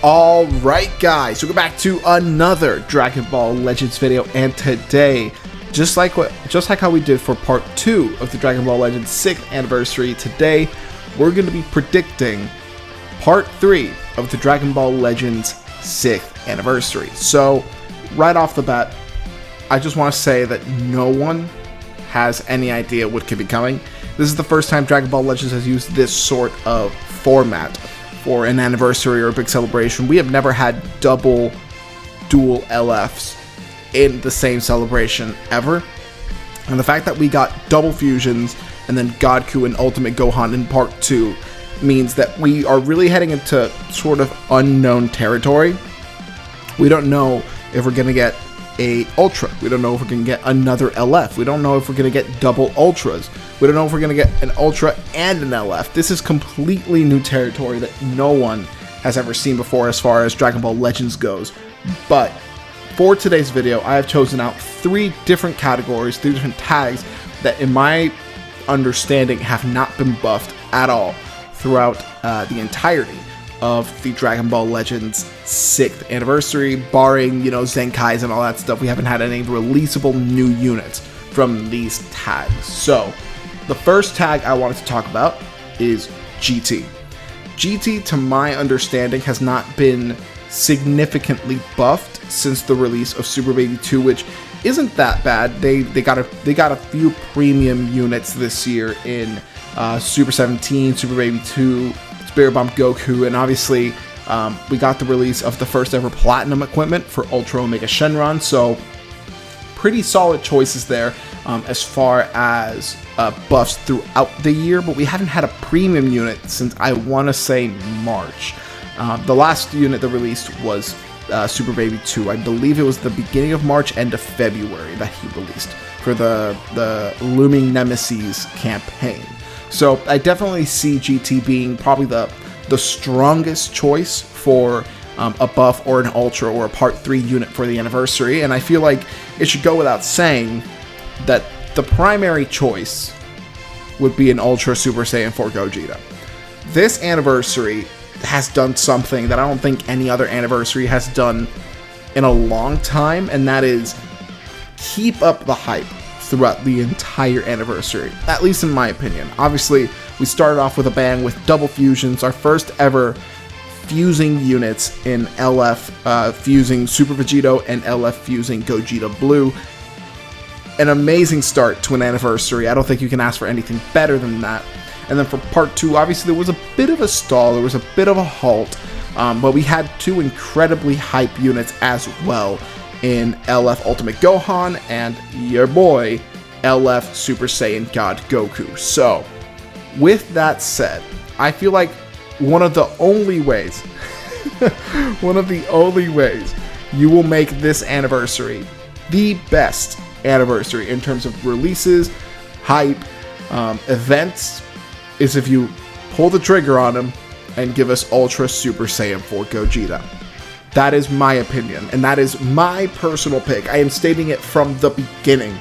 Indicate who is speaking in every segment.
Speaker 1: Alright guys, welcome back to another Dragon Ball Legends video, and today, just like how we did for part 2 of the Dragon Ball Legends 6th anniversary, today we're going to be predicting part 3 of the Dragon Ball Legends 6th anniversary. So, right off the bat, I just want to say that no one has any idea what could be coming. This is the first time Dragon Ball Legends has used this sort of format for an anniversary or a big celebration. We have never had dual LFs in the same celebration ever. And the fact that we got double fusions and then Goku and Ultimate Gohan in part 2 means that we are really heading into sort of unknown territory. We don't know if we're going to get a Ultra. We don't know if we're going to get another LF. We don't know if we're going to get double Ultras. We don't know if we're going to get an Ultra and an LF. This is completely new territory that no one has ever seen before as far as Dragon Ball Legends goes. But for today's video, I have chosen out 3 different categories, 3 different tags that in my understanding have not been buffed at all throughout the entirety of the Dragon Ball Legends 6th anniversary, barring, Zenkais and all that stuff. We haven't had any releasable new units from these tags. So, the first tag I wanted to talk about is GT. GT, to my understanding, has not been significantly buffed since the release of Super Baby 2, which isn't that bad. They got a few premium units this year in Super 17, Super Baby 2, Spirit Bomb Goku, and obviously we got the release of the first ever Platinum equipment for Ultra Omega Shenron, so pretty solid choices there as far as buffs throughout the year, but we haven't had a premium unit since I want to say March. The last unit that released was Super Baby 2. I believe it was the beginning of March, end of February that he released for the Looming Nemesis campaign. So I definitely see GT being probably the strongest choice for a buff or an Ultra or a Part 3 unit for the anniversary, and I feel like it should go without saying that the primary choice would be an Ultra Super Saiyan 4 Gogeta. This anniversary has done something that I don't think any other anniversary has done in a long time, and that is keep up the hype throughout the entire anniversary, at least in my opinion. Obviously, we started off with a bang with double fusions, our first ever fusing units in LF fusing Super Vegito and LF fusing Gogeta Blue. An amazing start to an anniversary. I don't think you can ask for anything better than that. And then for part 2, obviously there was a bit of a stall, there was a bit of a halt, but we had 2 incredibly hype units as well in LF Ultimate Gohan and your boy LF Super Saiyan God Goku. So, with that said, I feel like one of the only ways you will make this anniversary the best anniversary in terms of releases, hype, events, is if you pull the trigger on him and give us Ultra Super Saiyan 4 Gogeta. That is my opinion, and that is my personal pick. I am stating it from the beginning.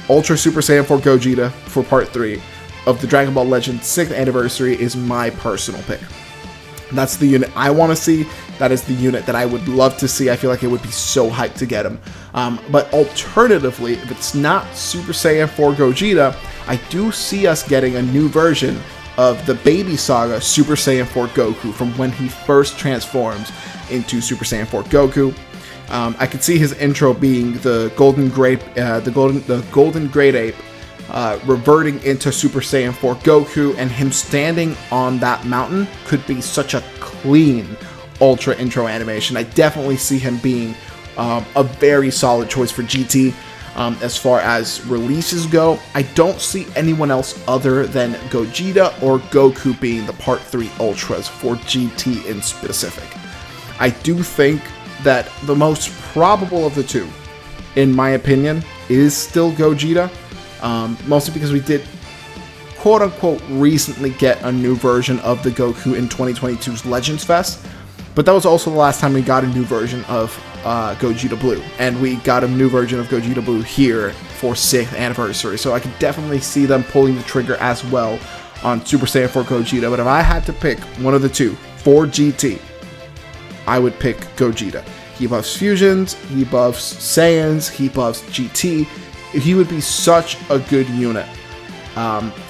Speaker 1: Ultra Super Saiyan 4 Gogeta for Part 3 of the Dragon Ball Legends 6th anniversary is my personal pick. That's the unit I want to see. That is the unit that I would love to see. I feel like it would be so hyped to get him. But alternatively, if it's not Super Saiyan 4 Gogeta, I do see us getting a new version of the Baby Saga Super Saiyan 4 Goku from when he first transforms into Super Saiyan 4 Goku. I could see his intro being the golden great ape reverting into Super Saiyan 4 Goku, and him standing on that mountain could be such a clean Ultra intro animation. I definitely see him being a very solid choice for GT. As far as releases go, I don't see anyone else other than Gogeta or Goku being the Part 3 Ultras for GT in specific. I do think that the most probable of the 2, in my opinion, is still Gogeta, mostly because we did quote-unquote recently get a new version of the Goku in 2022's Legends Fest, but that was also the last time we got a new version of Gogeta Blue, and we got a new version of Gogeta Blue here for 6th anniversary, so I could definitely see them pulling the trigger as well on Super Saiyan 4 Gogeta. But if I had to pick one of the 2 for GT, I would pick Gogeta. He buffs fusions, he buffs Saiyans, he buffs GT. He would be such a good unit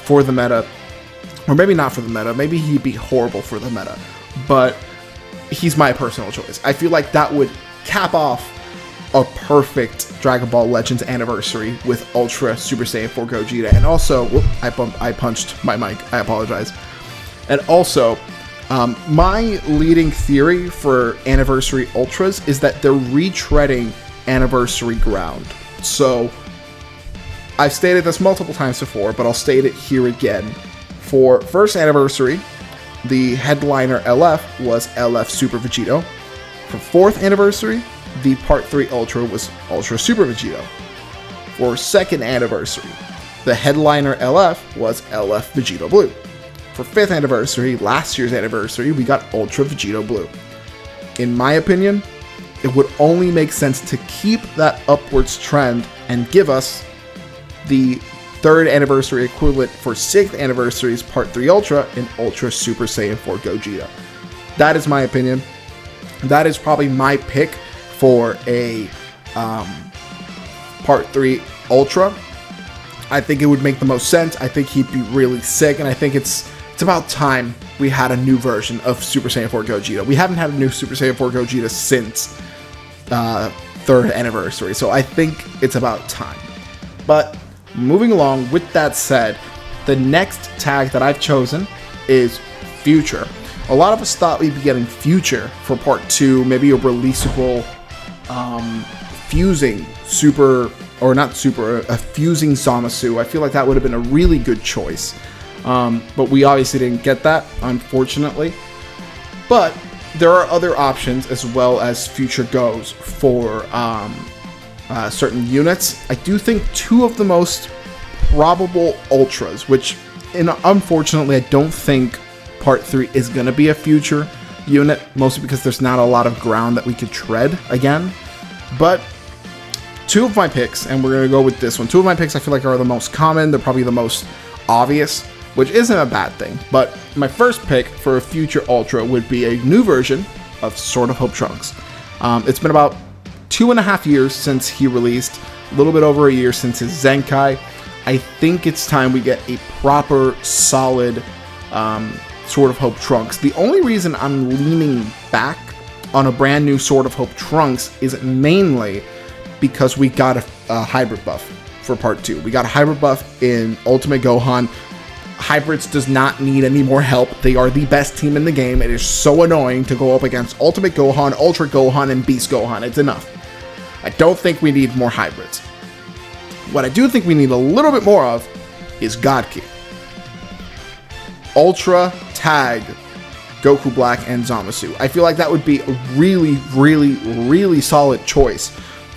Speaker 1: for the meta. Or maybe not for the meta. Maybe he'd be horrible for the meta. But he's my personal choice. I feel like that would cap off a perfect Dragon Ball Legends anniversary with Ultra Super Saiyan 4 Gogeta. And also, whoop, I punched my mic. I apologize. And also, my leading theory for Anniversary Ultras is that they're retreading Anniversary ground. So, I've stated this multiple times before, but I'll state it here again. For first Anniversary, the headliner LF was LF Super Vegito. For 4th Anniversary, the Part 3 Ultra was Ultra Super Vegito. For 2nd Anniversary, the headliner LF was LF Vegito Blue. For 5th Anniversary, last year's anniversary, we got Ultra Vegito Blue. In my opinion, it would only make sense to keep that upwards trend and give us the 3rd Anniversary equivalent for 6th Anniversary's Part 3 Ultra in Ultra Super Saiyan 4 Gogeta. That is my opinion. That is probably my pick for a Part 3 Ultra. I think it would make the most sense. I think he'd be really sick, and I think it's about time we had a new version of Super Saiyan 4 Gogeta. We haven't had a new Super Saiyan 4 Gogeta since 3rd Anniversary, so I think it's about time. But moving along, with that said, the next tag that I've chosen is Future. A lot of us thought we'd be getting Future for Part 2, maybe a releasable fusing super, or not super, a fusing Zamasu. I feel like that would have been a really good choice. But we obviously didn't get that, unfortunately. But there are other options as well as Future goes for certain units. I do think 2 of the most probable Ultras, which unfortunately I don't think Part 3 is going to be a Future unit, mostly because there's not a lot of ground that we could tread again. But 2 of my picks, and we're going to go with this one, 2 of my picks I feel like are the most common, they're probably the most obvious, which isn't a bad thing. But my first pick for a Future Ultra would be a new version of Sword of Hope Trunks. It's been about 2.5 years since he released, a little bit over a year since his Zenkai. I think it's time we get a proper, solid Sword of Hope Trunks. The only reason I'm leaning back on a brand new Sword of Hope Trunks is mainly because we got a hybrid buff for Part 2. We got a hybrid buff in Ultimate Gohan. Hybrids does not need any more help. They are the best team in the game. It is so annoying to go up against Ultimate Gohan, Ultra Gohan, and Beast Gohan. It's enough. I don't think we need more hybrids. What I do think we need a little bit more of is God Ki. Ultra Tag Goku Black and Zamasu. I feel like that would be a really, really, really solid choice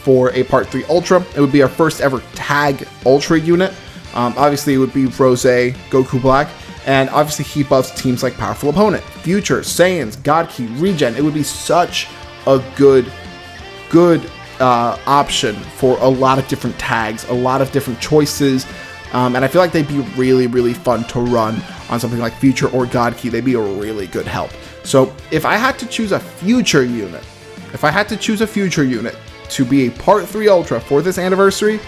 Speaker 1: for a Part 3 Ultra. It would be our first ever Tag Ultra unit. Obviously, it would be Rose, Goku Black, and obviously he buffs teams like Powerful Opponent, Future, Saiyans, God Ki, Regen. It would be such a good option for a lot of different tags, a lot of different choices, and I feel like they'd be really, really fun to run on something like Future or God Ki. They'd be a really good help. So if I had to choose a Future unit, to be a Part 3 Ultra for this anniversary,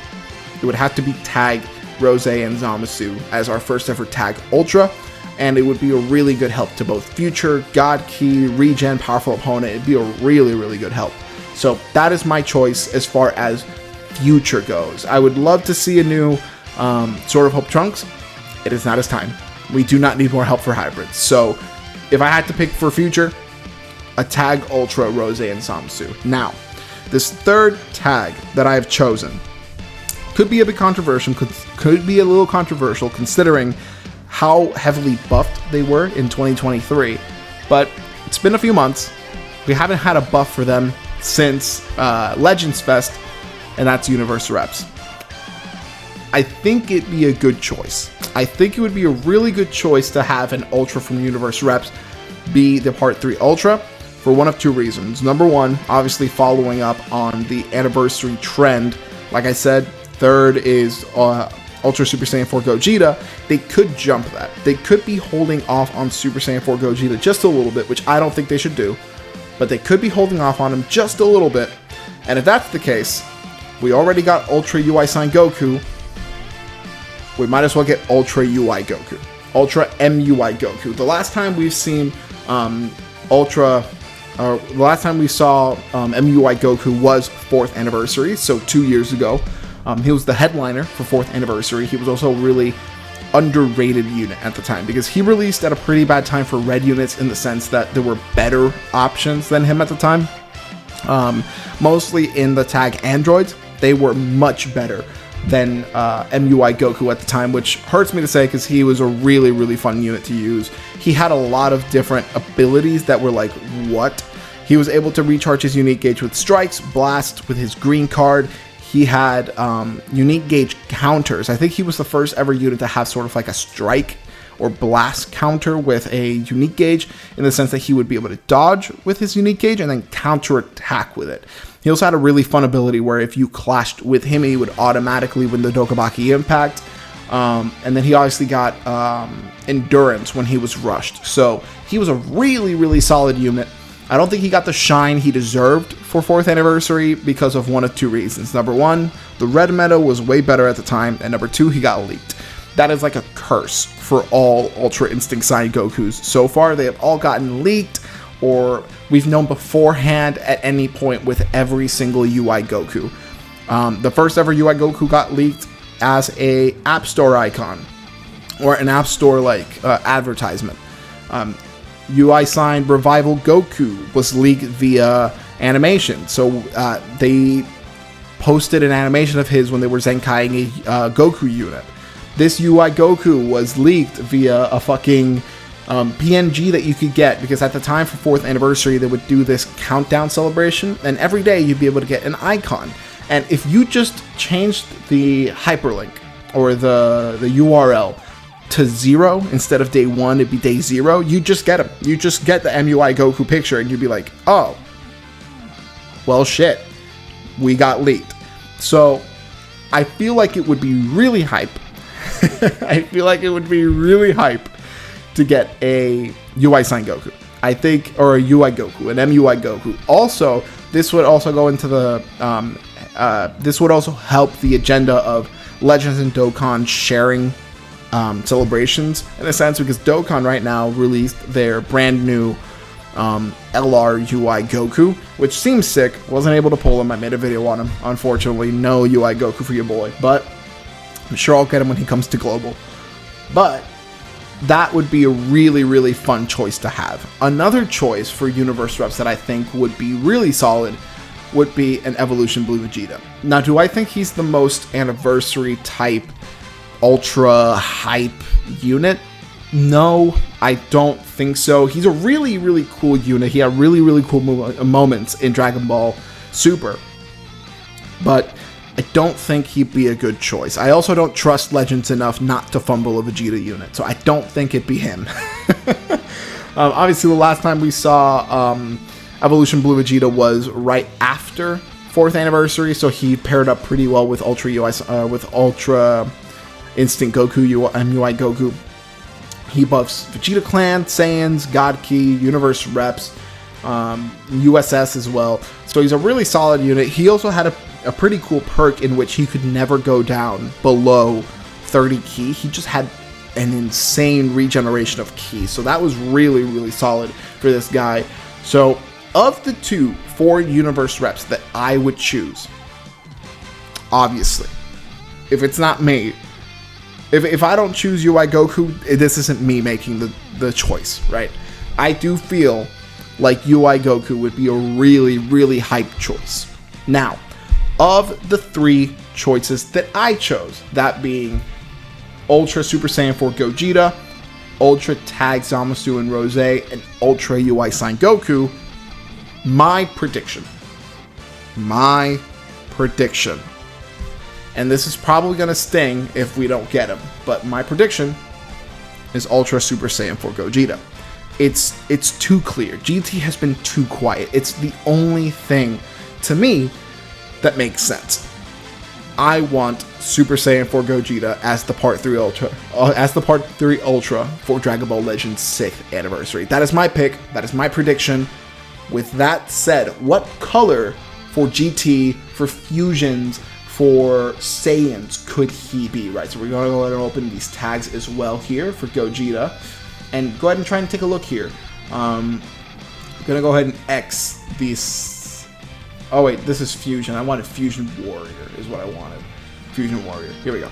Speaker 1: it would have to be Tag Rose and Zamasu as our first ever Tag Ultra, and it would be a really good help to both Future, God Ki, Regen, Powerful Opponent. It'd be a really, really good help. So that is my choice as far as Future goes. I would love to see a new Sword of Hope Trunks. It is not his time. We do not need more help for hybrids. So if I had to pick for Future, a Tag Ultra Rose and Zamasu. Now, this third tag that I have chosen could be a bit controversial, could be a little controversial considering how heavily buffed they were in 2023, but it's been a few months. We haven't had a buff for them since Legends Fest, and that's Universe Reps. I think it'd be a good choice. I think it would be a really good choice to have an Ultra from Universe Reps be the Part 3 Ultra for one of 2 reasons. Number one, obviously following up on the anniversary trend. Like I said, third is Ultra Super Saiyan 4 Gogeta. They could jump that. They could be holding off on Super Saiyan 4 Gogeta just a little bit, which I don't think they should do. but they could be holding off on him just a little bit. And if that's the case, we already got Ultra UI Sign Goku. We might as well get Ultra UI Goku. Ultra MUI Goku. The last time we've seen the last time we saw MUI Goku was 4th anniversary, so 2 years ago. He was the headliner for 4th anniversary. He was also a really underrated unit at the time because he released at a pretty bad time for red units in the sense that there were better options than him at the time. Mostly in the tag androids, they were much better than MUI Goku at the time, which hurts me to say because he was a really, really fun unit to use. He had a lot of different abilities that were like, what? He was able to recharge his unique gauge with strikes, blast with his green card. He had unique gauge counters. I think he was the first ever unit to have sort of like a strike or blast counter with a unique gauge, in the sense that he would be able to dodge with his unique gauge and then counter attack with it. He also had a really fun ability where if you clashed with him, he would automatically win the Dokkan Impact. And then he obviously got endurance when he was rushed. So he was a really, really solid unit. I don't think he got the shine he deserved for 4th anniversary because of one of two reasons. Number one, the red meta was way better at the time, and number two, he got leaked. That is like a curse for all Ultra Instinct Sign Gokus. So far, they have all gotten leaked, or we've known beforehand at any point with every single UI Goku. The first ever UI Goku got leaked as a App Store icon, or an App Store like advertisement. UI Sign Revival Goku was leaked via animation. So they posted an animation of his when they were Zenkaiing a Goku unit. This UI Goku was leaked via a fucking PNG that you could get, because at the time for 4th anniversary they would do this countdown celebration, and every day you'd be able to get an icon. And if you just changed the hyperlink or the URL to 0 instead of day 1, it'd be day 0, you just get him. You just get the MUI Goku picture and you'd be like, oh, well shit, we got leaked. So I feel like it would be really hype. I feel like it would be really hype to get a UI Sign Goku. I think, or a UI Goku, an MUI Goku. Also, this would also go into the, this would also help the agenda of Legends and Dokkan sharing celebrations, in a sense, because Dokkan right now released their brand new LR UI Goku, which seems sick. Wasn't able to pull him. I made a video on him. Unfortunately, no UI Goku for your boy, but I'm sure I'll get him when he comes to Global. But that would be a really, really fun choice to have. Another choice for Universe reps that I think would be really solid would be an Evolution Blue Vegeta. Now, do I think he's the most anniversary type ultra hype unit? No, I don't think so. He's a really, really cool unit. He had really, really cool moments in Dragon Ball Super, but I don't think he'd be a good choice. I also don't trust Legends enough not to fumble a Vegeta unit, so I don't think it'd be him. Obviously, the last time we saw Evolution Blue Vegeta was right after 4th anniversary, so he paired up pretty well with Ultra Ultra Instinct Goku, MUI Goku. He buffs Vegeta Clan, Saiyans, God Ki, Universe reps, USS as well. So he's a really solid unit. He also had a pretty cool perk in which he could never go down below 30 Ki. He just had an insane regeneration of Ki. So that was really, really solid for this guy. So of the 4 Universe reps that I would choose, obviously, if it's not me, if I don't choose UI Goku, this isn't me making the choice, right? I do feel like UI Goku would be a really, really hype choice. Now, of the 3 choices that I chose, that being Ultra Super Saiyan 4 Gogeta, Ultra Tag Zamasu and Rose, and Ultra UI Sign Goku, my prediction, and this is probably going to sting if we don't get him, but my prediction is Ultra Super Saiyan 4 Gogeta. It's too clear. GT has been too quiet. It's the only thing, to me, that makes sense. I want Super Saiyan 4 Gogeta as the Part 3 Ultra for Dragon Ball Legends 6th anniversary. That is my pick. That is my prediction. with that said, what color for GT, for fusions, for Saiyans could he be, right? So we're going to go ahead and open these tags as well here for Gogeta, and go ahead and try and take a look here. I'm going to go ahead and X these. Oh wait, this is Fusion. I wanted Fusion Warrior is what I wanted. Fusion Warrior. Here we go.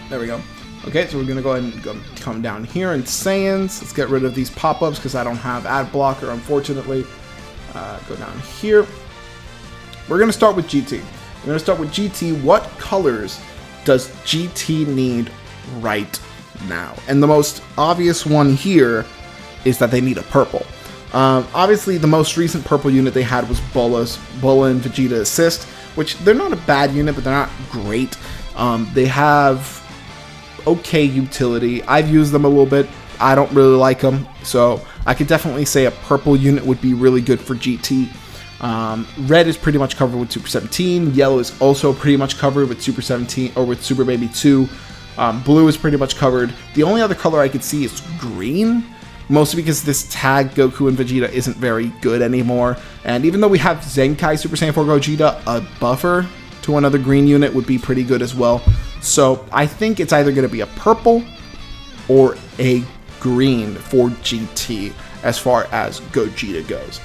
Speaker 1: There we go. Okay, so we're going to go ahead and come down here in Saiyans. Let's get rid of these pop-ups because I don't have ad blocker, unfortunately. Go down here. We're going to start with GT. We're going to start with GT. What colors does GT need right now? And the most obvious one here is that they need a purple. Obviously, the most recent purple unit they had was Bulla and Vegeta Assist, which they're not a bad unit, but they're not great. They have okay utility. I've used them a little bit. I don't really like them, so I could definitely say a purple unit would be really good for GT. Red is pretty much covered with Super 17. Yellow is also pretty much covered with Super 17 or with Super Baby 2. Blue is pretty much covered. The only other color I could see is green, mostly because this tag Goku and Vegeta isn't very good anymore. And even though we have Zenkai Super Saiyan 4 Gogeta, a buffer to another green unit would be pretty good as well. So I think it's either going to be a purple or a green for GT as far as Gogeta goes.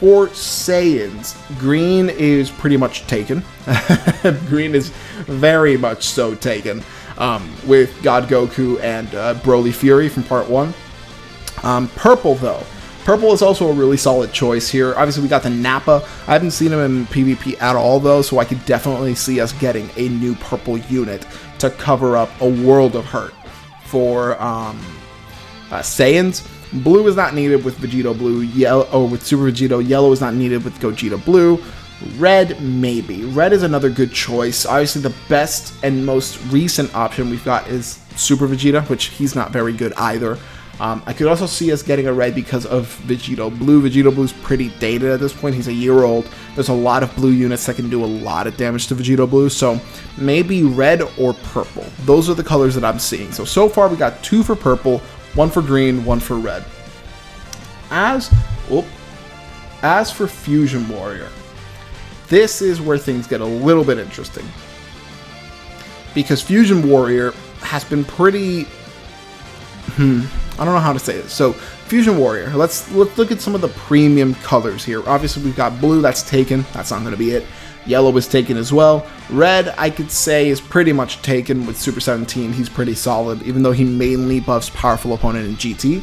Speaker 1: For Saiyans, green is pretty much taken. Green is very much so taken with God Goku and Broly Fury from Part 1. Purple, though. Purple is also a really solid choice here. Obviously, we got the Nappa. I haven't seen him in PvP at all, though, so I could definitely see us getting a new purple unit to cover up a world of hurt for Saiyans. Blue is not needed with Vegeta Blue. Yellow, or with Super Vegeta. Yellow is not needed with Gogeta Blue. Red, maybe. Red is another good choice. Obviously, the best and most recent option we've got is Super Vegeta, which he's not very good either. I could also see us getting a red because of Vegeta Blue. Vegeta Blue's pretty dated at this point. He's a year old. There's a lot of blue units that can do a lot of damage to Vegeta Blue, so maybe red or purple. Those are the colors that I'm seeing. So far we got 2 for purple, 1 for green, 1 for red. As for Fusion Warrior, this is where things get a little bit interesting. Because Fusion Warrior has been pretty... I don't know how to say this. So, Fusion Warrior. Let's look at some of the premium colors here. Obviously, we've got blue. That's taken. That's not going to be it. Yellow is taken as well. Red, I could say, is pretty much taken with Super 17. He's pretty solid, even though he mainly buffs powerful opponent in GT.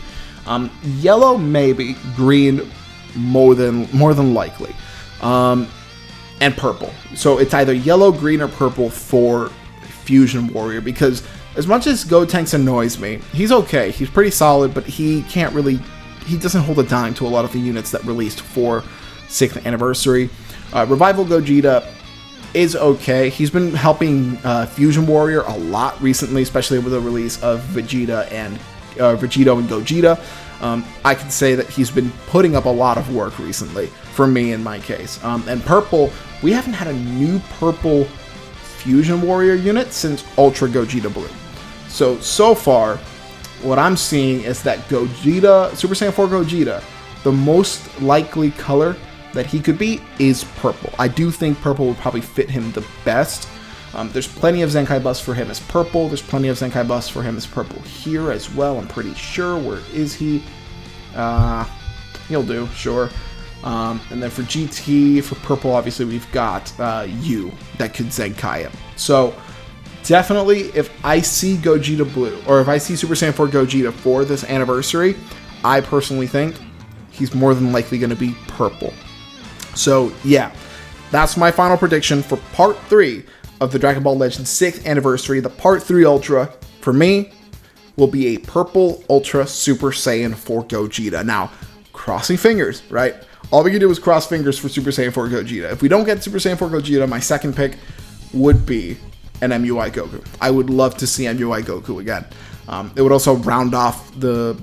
Speaker 1: Yellow, maybe. Green, more than likely. And purple. So, it's either yellow, green, or purple for Fusion Warrior, because as much as Gotenks annoys me, he's okay. He's pretty solid, but he doesn't hold a dime to a lot of the units that released for 6th anniversary. Revival Gogeta is okay. He's been helping Fusion Warrior a lot recently, especially with the release of Vegeta and Vegito and Gogeta. I can say that he's been putting up a lot of work recently, for me in my case. And purple, we haven't had a new purple Fusion Warrior unit since Ultra Gogeta Blue. So far, what I'm seeing is that Gogeta, Super Saiyan 4 Gogeta, the most likely color that he could be is purple. I do think purple would probably fit him the best. There's plenty of Zenkai buffs for him as purple. There's plenty of Zenkai buffs for him as purple here as well, I'm pretty sure. Where is he? He'll do, sure. And then for GT, for purple, obviously we've got U that could Zenkai him. So definitely, if I see Gogeta Blue, or if I see Super Saiyan 4 Gogeta for this anniversary, I personally think he's more than likely going to be purple. So yeah, that's my final prediction for Part 3 of the Dragon Ball Legends 6th anniversary. The Part 3 Ultra, for me, will be a purple Ultra Super Saiyan 4 Gogeta. Now, crossing fingers, right? All we can do is cross fingers for Super Saiyan 4 Gogeta. If we don't get Super Saiyan 4 Gogeta, my second pick would be an MUI Goku. I would love to see MUI Goku again. It would also round off the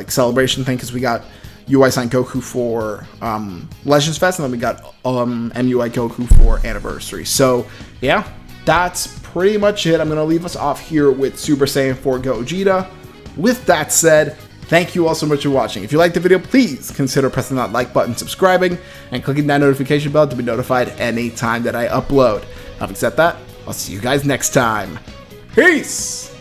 Speaker 1: celebration thing, because we got UI Sign Goku for Legends Fest, and then we got MUI Goku for Anniversary. So yeah, that's pretty much it. I'm gonna leave us off here with Super Saiyan 4 Gogeta. With that said, Thank you all so much for watching. If you liked the video, please consider pressing that like button, subscribing, and clicking that notification bell to be notified anytime that I upload. Having said that, I'll see you guys next time. Peace!